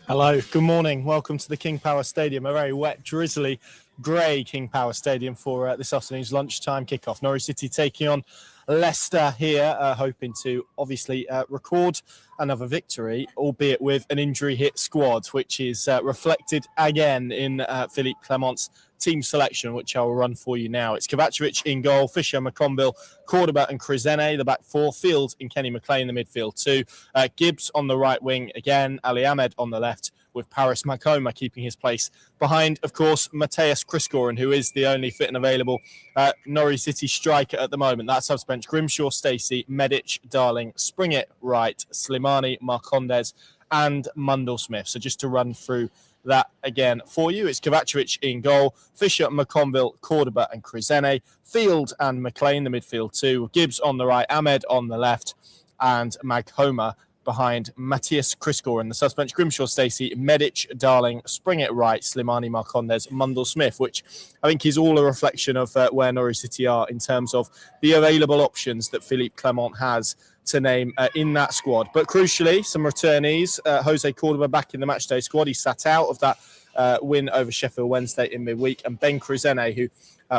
Hello, good morning. Welcome to the King Power Stadium, a very wet, drizzly, grey King Power Stadium for this afternoon's lunchtime kickoff. Norwich City taking on Leicester here, hoping to obviously record another victory, albeit with an injury-hit squad, which is reflected again in Philippe Clement's team selection, which I will run for you now. It's Kovacevic in goal, Fisher, McConville, Cordoba and Krizene, the back four, Field and Kenny McLean, the midfield two, Gibbs on the right wing again, Ali Ahmed on the left, with Paris Makoma keeping his place behind, of course, Matthias Kriskoren, who is the only fit and available Norwich City striker at the moment. That subbench: Grimshaw, Stacey, Medic, Darling, Springett, Wright, Slimani, Marcondes and Mundell-Smith. So just to run through that again for you, it's Kovacevic in goal, Fisher, McConville, Cordoba and Krizene, Field and McLean, the midfield two, Gibbs on the right, Ahmed on the left, and Maghoma behind Matthias Kriskoren. The suspense: Grimshaw, Stacey, Medic, Darling, Springett, Wright, Slimani, Marcondes, Mundell-Smith, which I think is all a reflection of where Norwich City are in terms of the available options that Philippe Clement has to name in that squad. But crucially, some returnees. Jose Cordoba back in the matchday squad. He sat out of that win over Sheffield Wednesday in midweek. And Ben Krizene, who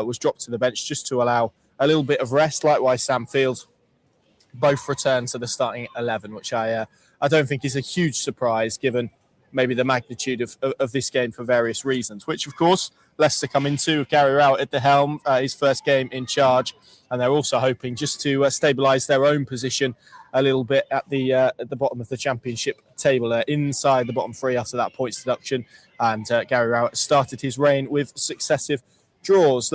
was dropped to the bench just to allow a little bit of rest. Likewise, Sam Field. Both return to the starting 11, which I don't think is a huge surprise given maybe the magnitude of this game for various reasons, which, of course, Leicester come into. Gary Rowett at the helm, his first game in charge, and they're also hoping just to stabilise their own position a little bit at the bottom of the Championship table, inside the bottom three after that points deduction, and Gary Rowett started his reign with successive draws.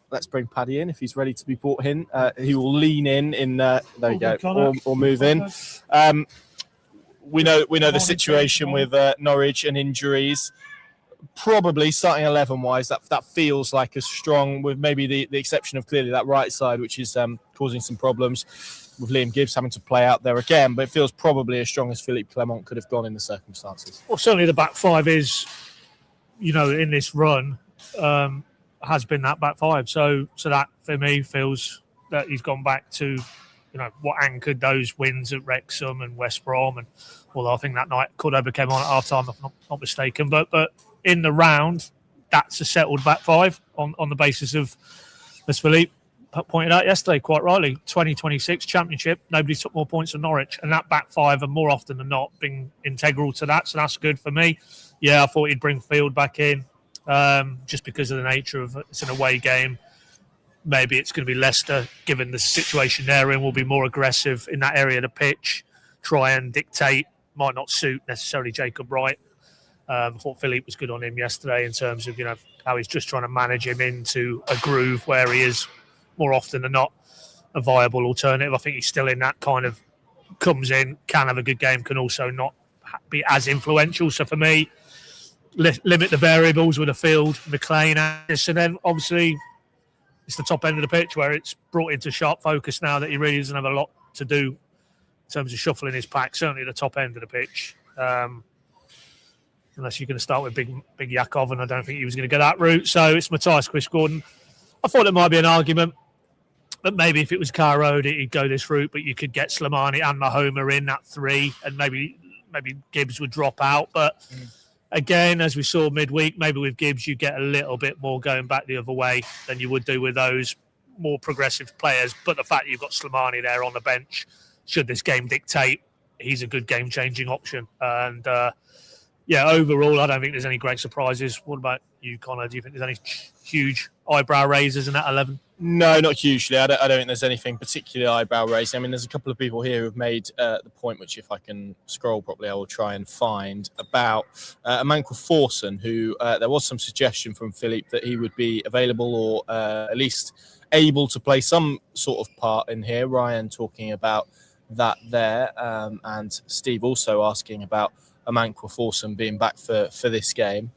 Let's bring Paddy in if he's ready to be brought in. He will lean in. There you go, or move in. We know the situation with Norwich and injuries. Probably starting 11-wise, that feels like as strong, with maybe the exception of clearly that right side, which is causing some problems with Liam Gibbs having to play out there again. But it feels probably as strong as Philippe Clement could have gone in the circumstances. Well, certainly the back five is, in this run, has been that back five. So that for me feels that he's gone back to, what anchored those wins at Wrexham and West Brom. And although I think that night Cordoba came on at half time, if I'm not mistaken, but in the round, that's a settled back five on the basis of, as Philippe pointed out yesterday, quite rightly, 2026 Championship, nobody took more points than Norwich, and that back five are more often than not being integral to that. So that's good for me. Yeah, I thought he'd bring Field back in. Just because of the nature of it's an away game. Maybe it's going to be Leicester, given the situation they're in, will be more aggressive in that area of the pitch, try and dictate. Might not suit necessarily Jacob Wright. I thought Philippe was good on him yesterday in terms of how he's just trying to manage him into a groove where he is more often than not a viable alternative. I think he's still in that kind of comes in, can have a good game, can also not be as influential. So for me, limit the variables with a Field, McLean, and then obviously it's the top end of the pitch where it's brought into sharp focus now that he really doesn't have a lot to do in terms of shuffling his pack, certainly the top end of the pitch. Unless you're going to start with Big Yakov, and I don't think he was going to go that route. So it's Matthias Kriskoren. I thought there might be an argument that maybe if it was Carr Road, he'd go this route, but you could get Slimani and Mahoma in that three, and maybe Gibbs would drop out. But again, as we saw midweek, maybe with Gibbs, you get a little bit more going back the other way than you would do with those more progressive players. But the fact that you've got Slimani there on the bench, should this game dictate, he's a good game-changing option. And, overall, I don't think there's any great surprises. What about you, Connor? Do you think there's any huge eyebrow raisers in that 11? No, not hugely. I don't think there's anything particularly eyebrow raising. I mean, there's a couple of people here who've made the point, which if I can scroll properly, I will try and find, about Amankwa Forson, who there was some suggestion from Philippe that he would be available or at least able to play some sort of part in here. Ryan talking about that there, and Steve also asking about Amankwa Forson being back for this game.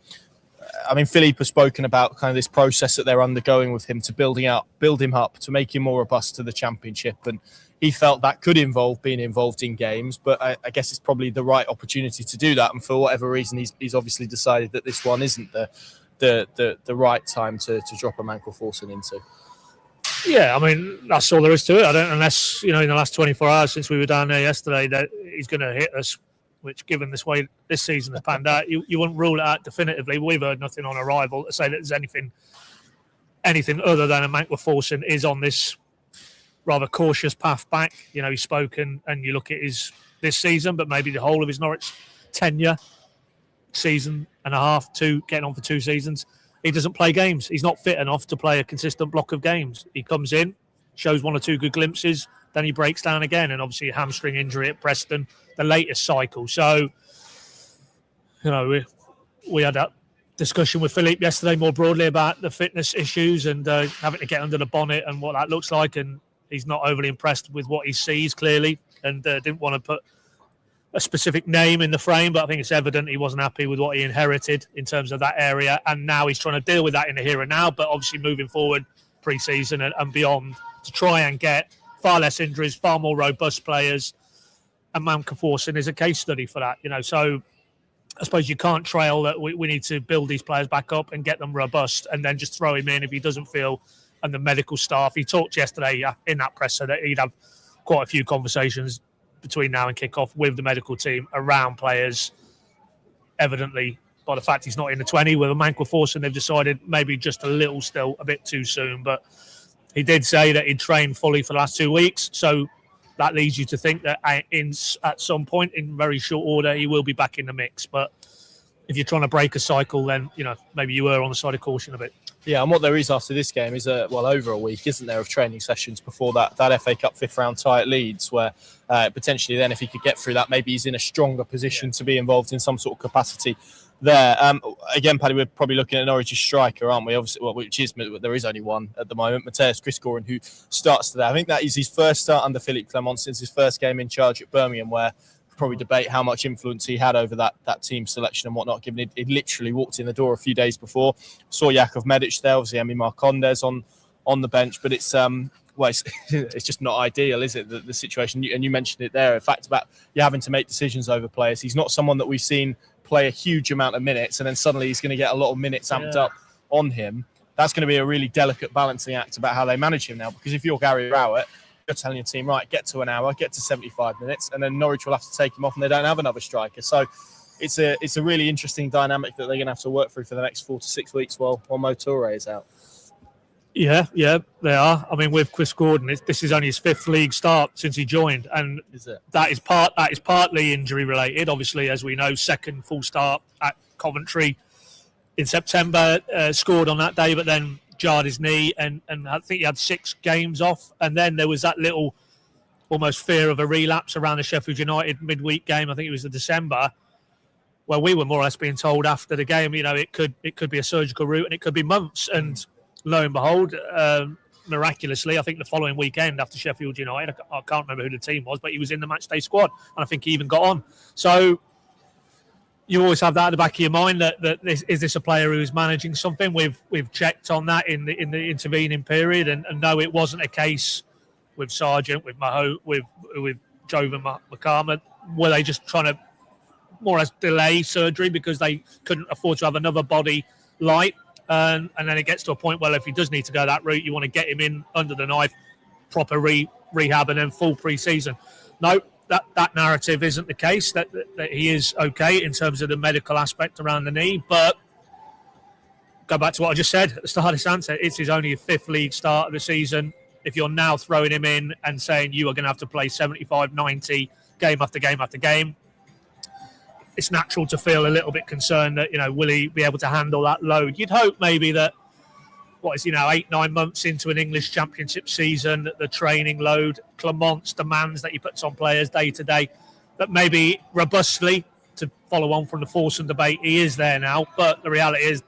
I mean, Philippe has spoken about kind of this process that they're undergoing with him to build him up, to make him more robust to the Championship. And he felt that could involve being involved in games, but I guess it's probably the right opportunity to do that. And for whatever reason, he's obviously decided that this one isn't the right time to drop Amankwa Forson into. Yeah, I mean, that's all there is to it. I don't, unless, in the last 24 hours since we were down there yesterday, that he's going to hit us which, given this way this season has panned out, you wouldn't rule it out definitively. We've heard nothing on arrival to say that there's anything other than a Mankwa Forson is on this rather cautious path back. You know, he's spoken, and you look at his this season, but maybe the whole of his Norwich tenure, season and a half, getting on for 2 seasons, he doesn't play games. He's not fit enough to play a consistent block of games. He comes in, shows 1 or 2 good glimpses, then he breaks down again, and obviously a hamstring injury at Preston, the latest cycle. So, you know, we had that discussion with Philippe yesterday more broadly about the fitness issues and having to get under the bonnet and what that looks like, and he's not overly impressed with what he sees, clearly, and didn't want to put a specific name in the frame, but I think it's evident he wasn't happy with what he inherited in terms of that area, and now he's trying to deal with that in the here and now, but obviously moving forward pre-season and beyond to try and get far less injuries, far more robust players, and Mankwa Forson is a case study for that, you know. So I suppose you can't trail that we need to build these players back up and get them robust and then just throw him in if he doesn't feel, and the medical staff, he talked yesterday in that presser that he'd have quite a few conversations between now and kick-off with the medical team around players. Evidently, by the fact he's not in the 20, with a Mankwa Forson, they've decided maybe just a little still, a bit too soon. But he did say that he'd trained fully for the last 2 weeks, so that leads you to think that at some point in very short order, he will be back in the mix. But if you're trying to break a cycle, then, you know, maybe you were on the side of caution a bit. Yeah, and what there is after this game is, over a week, isn't there, of training sessions before that FA Cup 5th round tie at Leeds, where potentially then if he could get through that, maybe he's in a stronger position to be involved in some sort of capacity there. Again, Paddy, we're probably looking at Norwich's striker, aren't we? Obviously, there is only one at the moment, Mateus Christgården, who starts today. I think that is his first start under Philippe Clement since his first game in charge at Birmingham, where probably debate how much influence he had over that team selection and whatnot, given he literally walked in the door a few days before. Saw Jakov Medic there, obviously Emi Marcondes on the bench, but it's just not ideal, is it, the situation? And you mentioned it there, the fact about you having to make decisions over players. He's not someone that we've seen play a huge amount of minutes, and then suddenly he's going to get a lot of minutes amped up on him. That's going to be a really delicate balancing act about how they manage him now, because if you're Gary Rowett, you're telling your team, right, get to an hour, get to 75 minutes, and then Norwich will have to take him off and they don't have another striker. So it's a really interesting dynamic that they're going to have to work through for the next 4 to 6 weeks while Mo Toure is out. Yeah, they are. I mean, with Chris Gordon, this is only his 5th league start since he joined, and that is partly injury related. Obviously, as we know, 2nd full start at Coventry in September, scored on that day, but then jarred his knee, and I think he had 6 games off, and then there was that little almost fear of a relapse around the Sheffield United midweek game. I think it was the December, where we were more or less being told after the game, you know, it could be a surgical route and it could be months, and lo and behold, miraculously, I think the following weekend after Sheffield United, I can't remember who the team was, but he was in the matchday squad, and I think he even got on. So you always have that at the back of your mind that is this a player who's managing something? We've checked on that in the intervening period, and no, it wasn't a case with Sargent, with Maho, with Jovan Makama. Were they just trying to more or less delay surgery because they couldn't afford to have another body light? And then it gets to a point where if he does need to go that route, you want to get him in under the knife, proper rehab, and then full pre-season. No, that narrative isn't the case, that he is okay in terms of the medical aspect around the knee. But go back to what I just said at the start of this answer. It's his only 5th league start of the season. If you're now throwing him in and saying you are going to have to play 75, 90 game after game after game, it's natural to feel a little bit concerned that, you know, will he be able to handle that load? You'd hope maybe that, 8-9 months into an English Championship season, that the training load, Clement's demands that he puts on players day to day, that maybe robustly, to follow on from the Forson debate, he is there now. But the reality is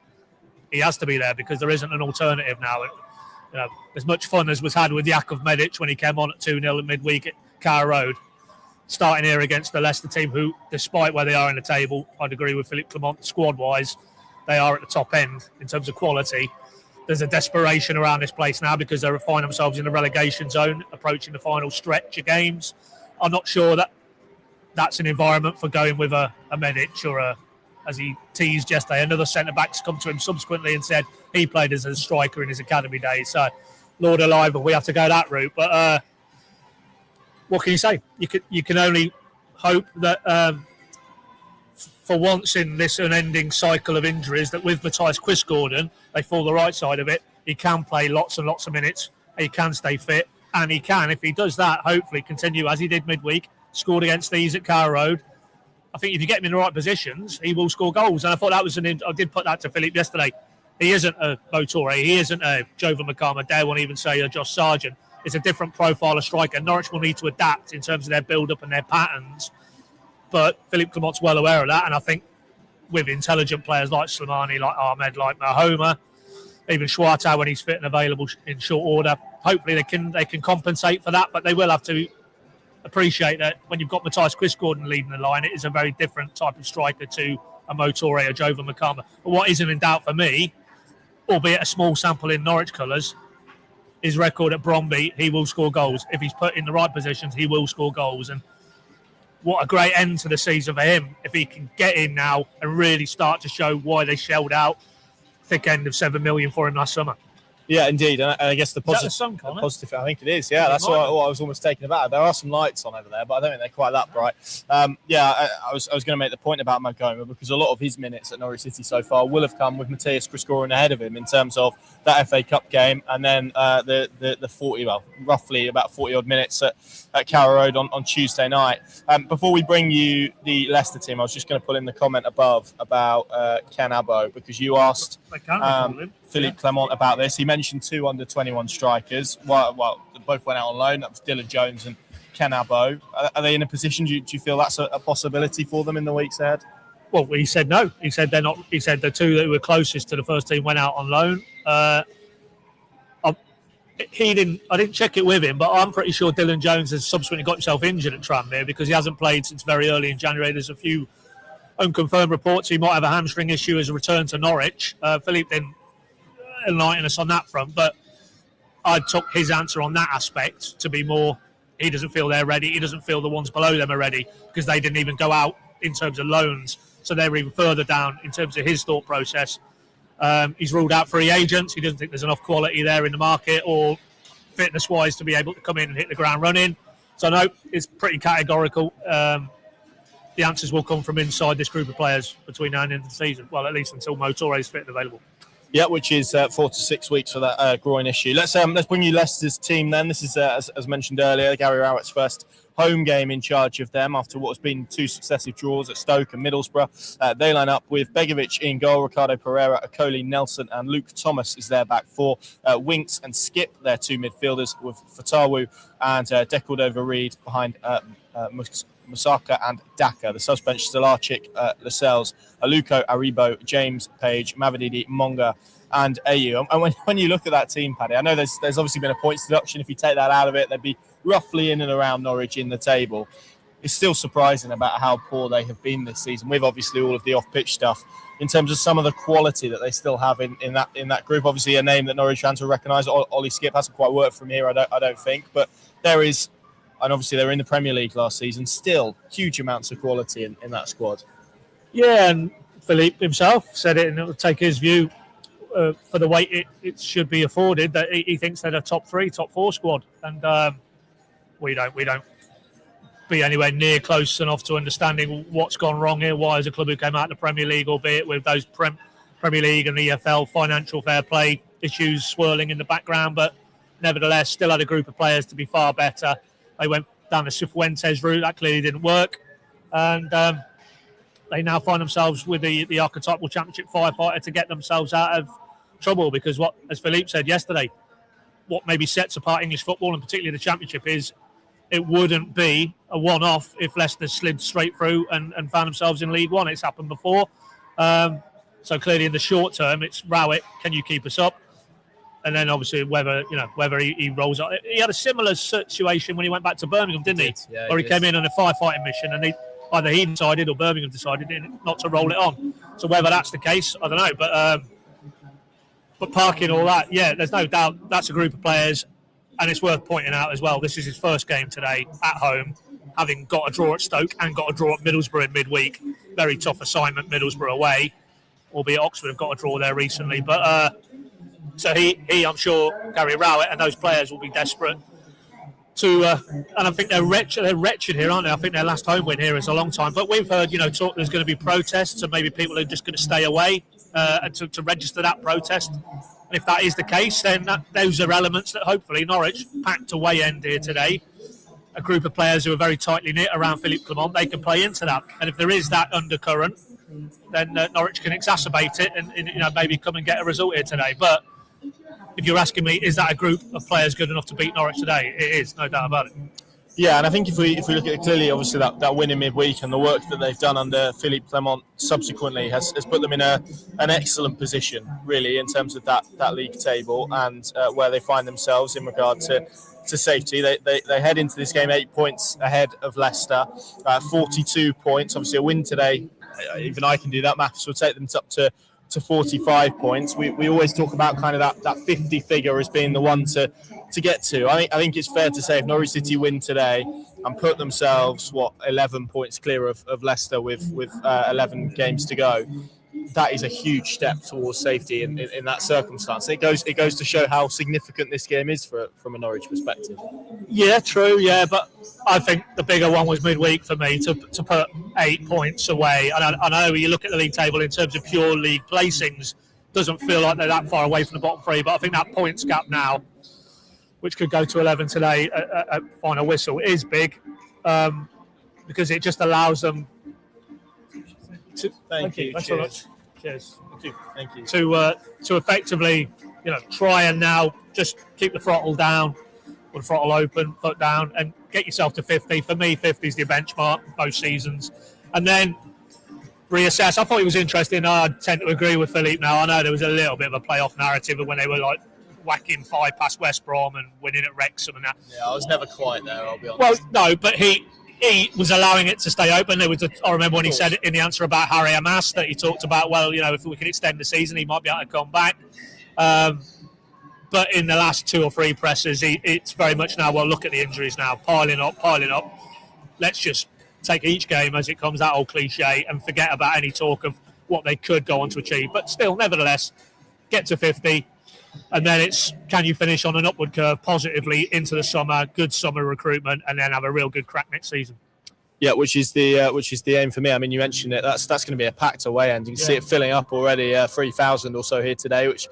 he has to be there because there isn't an alternative now. You know, as much fun as was had with Jakov Medic when he came on at 2-0 at midweek at Carrow Road, starting here against the Leicester team, who, despite where they are in the table, I'd agree with Philippe Clement, squad-wise, they are at the top end in terms of quality. There's a desperation around this place now because they find themselves in the relegation zone, approaching the final stretch of games. I'm not sure that that's an environment for going with a Medic or as he teased yesterday, another centre-back's come to him subsequently and said he played as a striker in his academy days. So, Lord alive, we have to go that route. But what can you say? You can only hope that for once in this unending cycle of injuries, that with Matthias Quist-Gordon, they fall the right side of it. He can play lots and lots of minutes. He can stay fit, and he can, if he does that, hopefully continue as he did midweek. Scored against these at Carrow Road. I think if you get him in the right positions, he will score goals. And I thought that was I did put that to Philippe yesterday. He isn't a Motore. He isn't a Jovan McCarma. Dare one even say a Josh Sargent. It's a different profile of striker. Norwich will need to adapt in terms of their build-up and their patterns. But Philippe Clement's well aware of that. And I think with intelligent players like Slimani, like Ahmed, like Mahoma, even Schwartau when he's fit and available in short order, hopefully they can compensate for that. But they will have to appreciate that when you've got Matthias Quist-Gordon leading the line, it is a very different type of striker to a Motore or Jovan McCarma. But what isn't in doubt for me, albeit a small sample in Norwich colours, his record at Bromby. He will score goals. If he's put in the right positions, he will score goals. And what a great end to the season for him if he can get in now and really start to show why they shelled out thick end of 7 million for him last summer. Yeah, indeed. And I guess the positive, positive, I think it is. Yeah, that's what I was almost taken aback. There are some lights on over there, but I don't think they're quite that bright. I was going to make the point about Magoma because a lot of his minutes at Norwich City so far will have come with Matthias Quist-Gordon ahead of him in terms of that FA Cup game and then the 40, well, roughly about 40 odd minutes at Carrow Road on Tuesday night. Before we bring you the Leicester team, I was just going to pull in the comment above about Ken Abo because you asked Philippe Clement about this. He mentioned 2 under-21 strikers. Well, they both went out on loan. That was Dylan Jones and Ken Abo. Are they in a position? Do you feel that's a possibility for them in the weeks ahead? Well, he said no. He said they're not. He said the 2 that were closest to the first team went out on loan. I didn't check it with him, but I'm pretty sure Dylan Jones has subsequently got himself injured at Tranmere because he hasn't played since very early in January. There's a few unconfirmed reports he might have a hamstring issue as a return to Norwich. Philippe didn't enlighten us on that front, but I took his answer on that aspect to be more he doesn't feel they're ready. He doesn't feel the ones below them are ready because they didn't even go out in terms of loans, so they're even further down in terms of his thought process. He's ruled out free agents. He doesn't think there's enough quality there in the market or fitness-wise to be able to come in and hit the ground running. So no, it's pretty categorical. The answers will come from inside this group of players between now and the end of the season. Well, at least until Motore is fit and available. Yeah, which is 4 to 6 weeks for that groin issue. Let's bring you Leicester's team then. This is, as mentioned earlier, Gary Rowett's first home game in charge of them after what has been 2 successive draws at Stoke and Middlesbrough. They line up with Begovic in goal, Ricardo Pereira, Okoli, Nelson and Luke Thomas is their back 4. Winks and Skip, their 2 midfielders with Fatawu and Decordova-Reid behind Musaka and Daka. The subs bench, Stolarczyk, Lascelles, Aluko, Aribo, James, Page, Mavididi, Monga and Ayew. And when you look at that team, Paddy, I know there's obviously been a points deduction. If you take that out of it, they'd be roughly in and around Norwich in the table. It's still surprising about how poor they have been this season, with obviously all of the off-pitch stuff, in terms of some of the quality that they still have in that group. Obviously, a name that Norwich fans will recognise. Ollie Skip hasn't quite worked from here, I don't think, but there is. And obviously they were in the Premier League last season. Still huge amounts of quality in that squad. Yeah, and Philippe himself said it, and it will take his view for the weight it should be afforded, that he thinks they're a top 3, top 4 squad. And we don't be anywhere near close enough to understanding what's gone wrong here. Why, as a club who came out of the Premier League, albeit with those Premier League and EFL financial fair play issues swirling in the background, but nevertheless still had a group of players to be far better. They went down the Cifuentes route. That clearly didn't work. And they now find themselves with the archetypal championship firefighter to get themselves out of trouble. Because what, as Philippe said yesterday, what maybe sets apart English football and particularly the championship is it wouldn't be a one-off if Leicester slid straight through and found themselves in League One. It's happened before. So clearly in the short term, it's Rowett, can you keep us up? And then obviously whether he rolls up. He had a similar situation when he went back to Birmingham, didn't he? Yeah, where he came in on a firefighting mission and either he decided or Birmingham decided not to roll it on. So whether that's the case, I don't know. But parking all that, yeah, there's no doubt that's a group of players. And it's worth pointing out as well, this is his first game today at home, having got a draw at Stoke and got a draw at Middlesbrough in midweek. Very tough assignment, Middlesbrough away, albeit Oxford have got a draw there recently. But so he, I'm sure, Gary Rowett and those players will be desperate and I think they're wretched here, aren't they? I think their last home win here is a long time. But we've heard, talk there's going to be protests, and maybe people are just going to stay away and to register that protest. And if that is the case, then those are elements that hopefully Norwich, packed away end here today, a group of players who are very tightly knit around Philippe Clement, they can play into that. And if there is that undercurrent, then Norwich can exacerbate it and maybe come and get a result here today. But if you're asking me, is that a group of players good enough to beat Norwich today? It is, no doubt about it. Yeah, and I think if we look at it clearly, obviously that win in midweek and the work that they've done under Philippe Clement subsequently has put them in an excellent position, really, in terms of that league table and where they find themselves in regard to safety. They head into this game 8 points ahead of Leicester, 42 points. Obviously, a win today, even I can do that. Maths will take them up to 45 points. We always talk about kind of that 50 figure as being the one to get to. I think it's fair to say if Norwich City win today and put themselves 11 points clear of Leicester with 11 games to go, that is a huge step towards safety in that circumstance. It goes to show how significant this game is from a Norwich perspective. Yeah, true. Yeah, but I think the bigger one was midweek for me to put 8 points away. And I know when you look at the league table in terms of pure league placings, doesn't feel like they're that far away from the bottom three. But I think that points gap now, which could go to 11 today at final whistle, is big because it just allows them to. Thank you. Thanks so much. Cheers. Thank you. To effectively, try and now just keep the throttle down, or the throttle open, foot down, and get yourself to 50. For me, 50 is the benchmark both seasons, and then reassess. I thought it was interesting. I tend to agree with Philippe now. I know there was a little bit of a playoff narrative when they were like whacking 5 past West Brom and winning at Wrexham and that. Yeah, I was never quite there, I'll be honest. Well, no, but he was allowing it to stay open. I remember when he said in the answer about Harry Hamas that he talked about, if we can extend the season, he might be able to come back. But in the last 2 or 3 presses, it's very much now, look at the injuries now, piling up. Let's just take each game as it comes, that old cliche, and forget about any talk of what they could go on to achieve. But still, nevertheless, get to 50. And then it's, can you finish on an upward curve positively into the summer, good summer recruitment, and then have a real good crack next season? Yeah, which is the aim for me. I mean, you mentioned it. That's going to be a packed away end. You can see it filling up already. 3,000 or so here today, which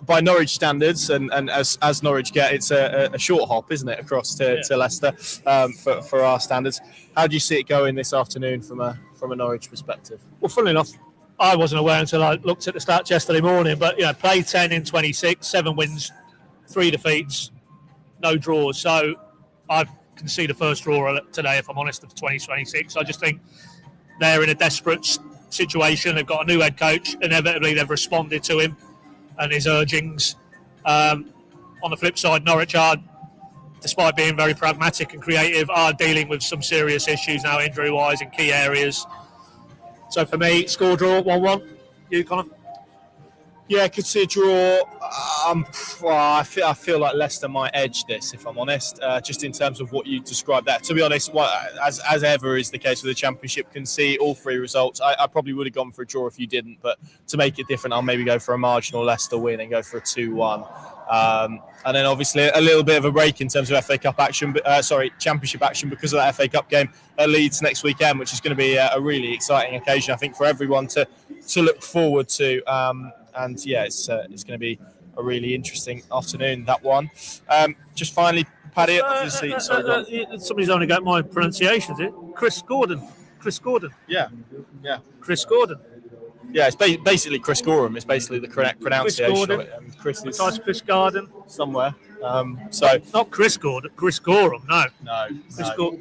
by Norwich standards and as Norwich get, it's a short hop, isn't it, across to Leicester for our standards. How do you see it going this afternoon from a Norwich perspective? Well, funnily enough, I wasn't aware until I looked at the stats yesterday morning, but played 10 in 26, 7 wins, 3 defeats, no draws. So I can see the first draw today, if I'm honest, of 2026. I just think they're in a desperate situation. They've got a new head coach. Inevitably, they've responded to him and his urgings. On the flip side, Norwich are, despite being very pragmatic and creative, are dealing with some serious issues now, injury-wise, in key areas. So for me, score draw, 1-1. You, Connor? Yeah, could see a draw. I feel like Leicester might edge this, if I'm honest, just in terms of what you described there. To be honest, as ever is the case with the Championship, can see all 3 results. I probably would have gone for a draw if you didn't, but to make it different, I'll maybe go for a marginal Leicester win and go for a 2-1. And then obviously a little bit of a break in terms of Championship action because of that FA Cup game at Leeds next weekend, which is going to be a really exciting occasion, I think, for everyone to look forward to. And yeah, it's going to be a really interesting afternoon, that one. Just finally, Paddy, obviously... somebody's only got my pronunciation, is it? Chris Gordon. Yeah. Chris Gordon. Yeah, it's basically Chris Gorham. It's basically the correct pronunciation of it. And Chris is Chris Garden. Somewhere. Not Chris Gordon. Chris Gorham, no.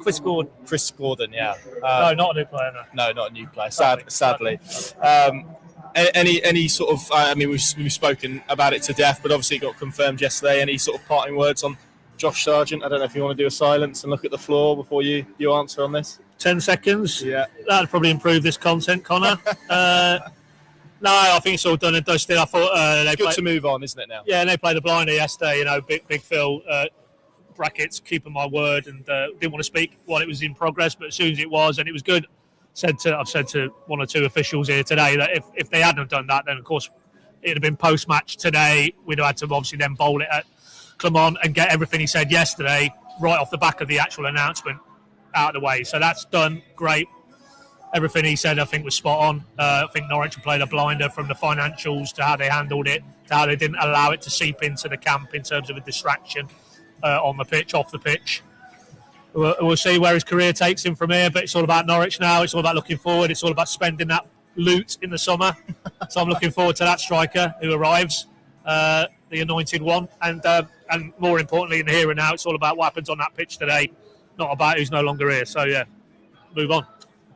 Chris Gordon. Chris Gordon, yeah. No, not a new player, no. No, not a new player, sadly. Any sort of, we've spoken about it to death, but obviously it got confirmed yesterday. Any sort of parting words on Josh Sargent? I don't know if you want to do a silence and look at the floor before you answer on this. 10 seconds? Yeah. That'd probably improve this content, Connor. No, I think it's all done and dusted. I thought it's good to move on, isn't it now? Yeah, and they played a blinder yesterday. Big Phil, brackets, keeping my word, and didn't want to speak while it was in progress, but as soon as it was, and it was good. I've said to 1 or 2 officials here today that if they hadn't have done that, then of course it'd have been post-match today. We'd have had to obviously then bowl it at Clement and get everything he said yesterday right off the back of the actual announcement out of the way. So that's done. Great. Everything he said, I think, was spot on. I think Norwich played a blinder from the financials to how they handled it, to how they didn't allow it to seep into the camp in terms of a distraction on the pitch, off the pitch. We'll see where his career takes him from here, but it's all about Norwich now. It's all about looking forward. It's all about spending that loot in the summer. So I'm looking forward to that striker who arrives, the anointed one. And more importantly, in the here and now, it's all about what happens on that pitch today, not about who's no longer here. So, yeah, move on.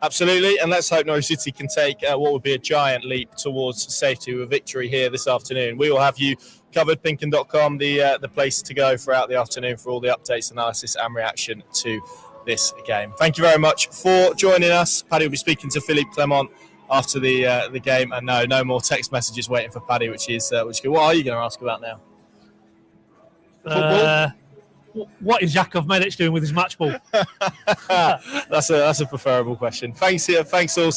Absolutely, and let's hope Norwich City can take what would be a giant leap towards safety with a victory here this afternoon. We will have you covered, pinkin.com, the place to go throughout the afternoon for all the updates, analysis and reaction to this game. Thank you very much for joining us. Paddy will be speaking to Philippe Clement after the game, and no more text messages waiting for Paddy, which is good. What are you going to ask about now? Football? What is Jakov Medic doing with his match ball? That's a preferable question. Thanks all. See you